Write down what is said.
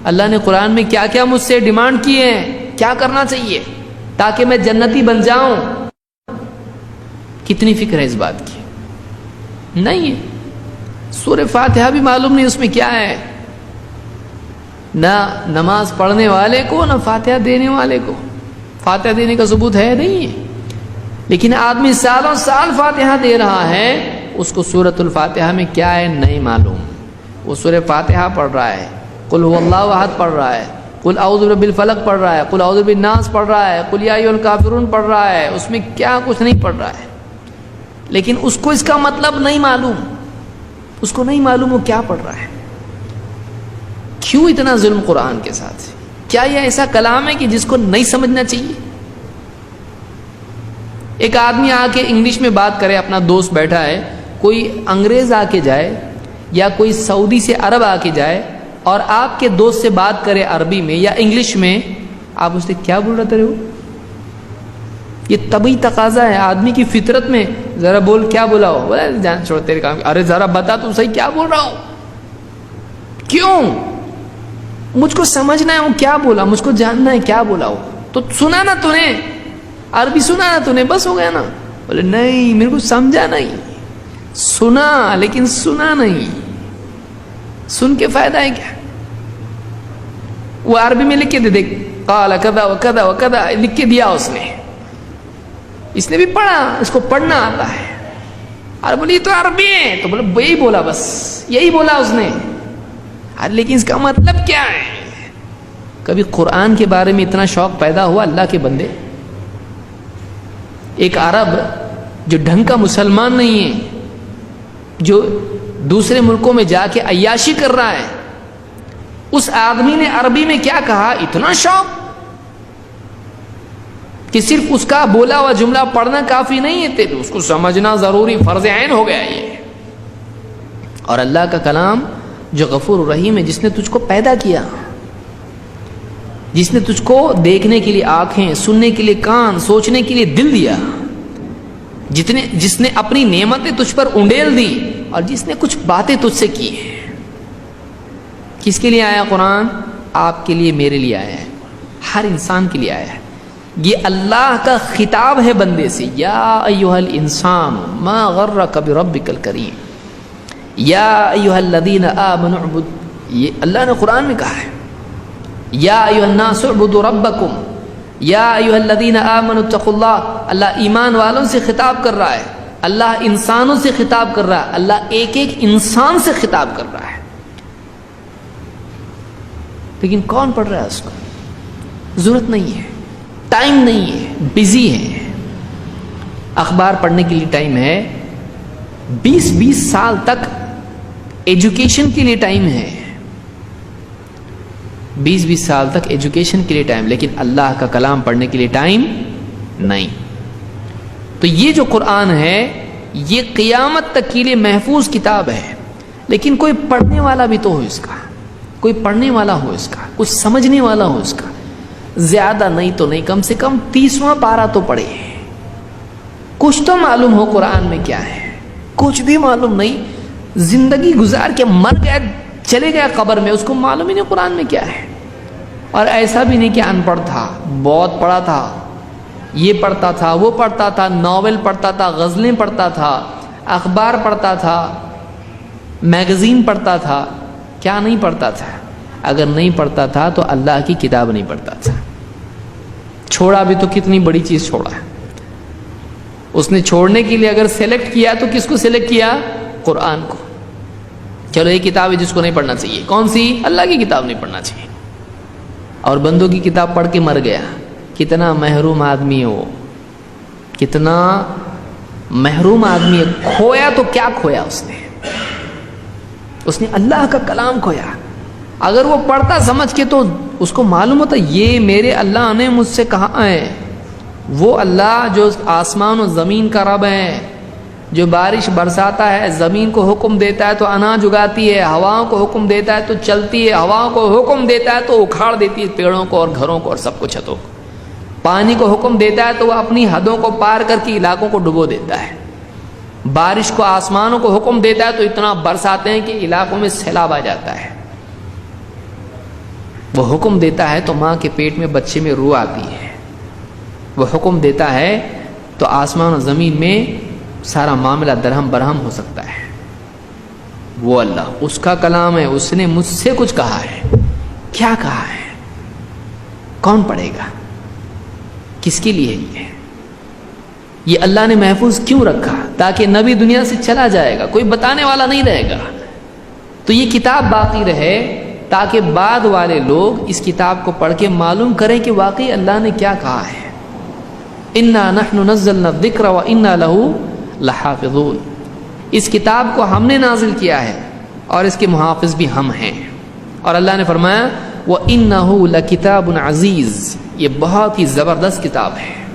اللہ نے قرآن میں کیا کیا مجھ سے ڈیمانڈ کی ہے، کیا کرنا چاہیے تاکہ میں جنتی بن جاؤں؟ کتنی فکر ہے اس بات کی؟ نہیں ہے۔ سورہ فاتحہ بھی معلوم نہیں اس میں کیا ہے، نہ نماز پڑھنے والے کو نہ فاتحہ دینے والے کو۔ فاتحہ دینے کا ثبوت ہے نہیں ہے، لیکن آدمی سالوں سال فاتحہ دے رہا ہے، اس کو سورۃ الفاتحہ میں کیا ہے نہیں معلوم۔ وہ سورہ فاتحہ پڑھ رہا ہے، قل هو اللہ احد پڑھ رہا ہے، قل اعوذ برب الفلق پڑھ رہا ہے، قل اعوذ بالناس پڑھ رہا ہے، قل یا ایھا الکافرون پڑھ رہا ہے، اس میں کیا کچھ نہیں پڑھ رہا ہے، لیکن اس کو اس کا مطلب نہیں معلوم، اس کو نہیں معلوم وہ کیا پڑھ رہا ہے۔ کیوں اتنا ظلم قرآن کے ساتھ؟ کیا یہ ایسا کلام ہے کہ جس کو نہیں سمجھنا چاہیے؟ ایک آدمی آ کے انگلش میں بات کرے، اپنا دوست بیٹھا ہے، کوئی انگریز آ کے جائے یا کوئی سعودی سے عرب آ کے جائے اور آپ کے دوست سے بات کرے عربی میں یا انگلش میں، آپ اس سے کیا بول رہے ہو؟ یہ طبعی تقاضا ہے آدمی کی فطرت میں، ذرا بول کیا بولا ہو، بولا جان چھوڑ تیرے کام، ارے ذرا بتا تم صحیح کیا بول رہا ہو۔ کیوں؟ مجھ کو سمجھنا ہے وہ کیا بولا، مجھ کو جاننا ہے کیا بولا ہو۔ تو سنا نا تو نے عربی، سنا نا تو نے، بس ہو گیا نا۔ بولے نہیں میرے کو سمجھا نہیں، سنا لیکن سنا نہیں، سن کے فائدہ ہے کیا؟ وہ عربی میں لکھ کے دے، دیکھ قال کذا وکذا وکذا لکھ کے دیا اس نے بھی پڑھا، اس کو پڑھنا آتا ہے۔ اور بولی یہ تو عربی ہے، تو بولے یہی بولا، بس یہی بولا اس نے، لیکن اس کا مطلب کیا ہے؟ کبھی قرآن کے بارے میں اتنا شوق پیدا ہوا اللہ کے بندے؟ ایک عرب جو ڈھنگ کا مسلمان نہیں ہے، جو دوسرے ملکوں میں جا کے عیاشی کر رہا ہے، اس آدمی نے عربی میں کیا کہا؟ اتنا شوق کہ صرف اس کا بولا ہوا جملہ پڑھنا کافی نہیں ہے، اس کو سمجھنا ضروری، فرض عین ہو گیا یہ۔ اور اللہ کا کلام جو غفور الرحیم ہے، جس نے تجھ کو پیدا کیا، جس نے تجھ کو دیکھنے کے لیے آنکھیں، سننے کے لیے کان، سوچنے کے لیے دل دیا، جس نے اپنی نعمتیں تجھ پر انڈیل دی، اور جس نے کچھ باتیں تجھ سے کی ہیں۔ کس کے لیے آیا قرآن؟ آپ کے لیے، میرے لیے آیا ہے، ہر انسان کے لیے آیا ہے۔ یہ اللہ کا خطاب ہے بندے سے، یا ایھا الانسان ما غرک بربک الکریم، یا ایھا الذین آمنوا اعبدوا، یہ اللہ نے قرآن میں کہا ہے، یا ایھا الناس اعبدوا ربکم، یا ایھا الذین آمنوا اتقوا اللہ۔ اللہ ایمان والوں سے خطاب کر رہا ہے، اللہ انسانوں سے خطاب کر رہا ہے، اللہ ایک ایک انسان سے خطاب کر رہا ہے، لیکن کون پڑھ رہا ہے اس کو؟ ضرورت نہیں ہے، ٹائم نہیں ہے، بزی ہے۔ اخبار پڑھنے کے لیے ٹائم ہے، 20 سال تک ایجوکیشن کے لیے ٹائم ہے، 20 سال تک ایجوکیشن کے لیے ٹائم، لیکن اللہ کا کلام پڑھنے کے لیے ٹائم نہیں۔ تو یہ جو قرآن ہے یہ قیامت تک کے لیے محفوظ کتاب ہے، لیکن کوئی پڑھنے والا بھی تو ہو اس کا، کوئی پڑھنے والا ہو اس کا، کچھ سمجھنے والا ہو اس کا، زیادہ نہیں تو نہیں، کم سے کم 30واں پارہ تو پڑھے، کچھ تو معلوم ہو قرآن میں کیا ہے۔ کچھ بھی معلوم نہیں، زندگی گزار کے مر گیا، چلے گیا قبر میں، اس کو معلوم ہی نہیں قرآن میں کیا ہے۔ اور ایسا بھی نہیں کہ ان پڑھ تھا، بہت پڑھا تھا، یہ پڑھتا تھا، وہ پڑھتا تھا، ناول پڑھتا تھا، غزلیں پڑھتا تھا، اخبار پڑھتا تھا، میگزین پڑھتا تھا، کیا نہیں پڑھتا تھا؟ اگر نہیں پڑھتا تھا تو اللہ کی کتاب نہیں پڑھتا تھا۔ چھوڑا بھی تو کتنی بڑی چیز چھوڑا ہے اس نے۔ چھوڑنے کے لیے اگر سلیکٹ کیا تو کس کو سلیکٹ کیا؟ قرآن کو۔ چلو یہ کتاب ہے جس کو نہیں پڑھنا چاہیے، کون سی؟ اللہ کی کتاب نہیں پڑھنا چاہیے، اور بندوں کی کتاب پڑھ کے مر گیا۔ کتنا محروم آدمی ہو، کتنا محروم آدمی ہے، کھویا تو کیا کھویا اس نے اللہ کا کلام کھویا۔ اگر وہ پڑھتا سمجھ کے تو اس کو معلوم ہوتا یہ میرے اللہ نے مجھ سے کہا ہے، وہ اللہ جو آسمان و زمین کا رب ہے، جو بارش برساتا ہے، زمین کو حکم دیتا ہے تو اناج اگاتی ہے، ہواؤں کو حکم دیتا ہے تو چلتی ہے، ہواؤں کو حکم دیتا ہے تو اکھاڑ دیتی ہے پیڑوں کو اور گھروں کو اور سب کچھ چھتوں کو، پانی کو حکم دیتا ہے تو وہ اپنی حدوں کو پار کر کے علاقوں کو ڈبو دیتا ہے، بارش کو آسمانوں کو حکم دیتا ہے تو اتنا برساتے ہیں کہ علاقوں میں سیلاب آ جاتا ہے۔ وہ حکم دیتا ہے تو ماں کے پیٹ میں بچے میں روح آتی ہے، وہ حکم دیتا ہے تو آسمان و زمین میں سارا معاملہ درہم برہم ہو سکتا ہے۔ وہ اللہ، اس کا کلام ہے، اس نے مجھ سے کچھ کہا ہے۔ کیا کہا ہے؟ کون پڑھے گا؟ کس کے لیے یہ اللہ نے محفوظ کیوں رکھا؟ تاکہ نبی دنیا سے چلا جائے گا، کوئی بتانے والا نہیں رہے گا، تو یہ کتاب باقی رہے تاکہ بعد والے لوگ اس کتاب کو پڑھ کے معلوم کریں کہ واقعی اللہ نے کیا کہا ہے۔ اِنَّا نَحْنُ نَزَّلْنَا الذِّكْرَ وَإِنَّا لَهُ لَحَافِظُونَ، اس کتاب کو ہم نے نازل کیا ہے اور اس کے محافظ بھی ہم ہیں۔ اور اللہ نے فرمایا وَإِنَّهُ لَكِتَابٌ عَزِيزٌ، یہ بہت ہی زبردست کتاب ہے۔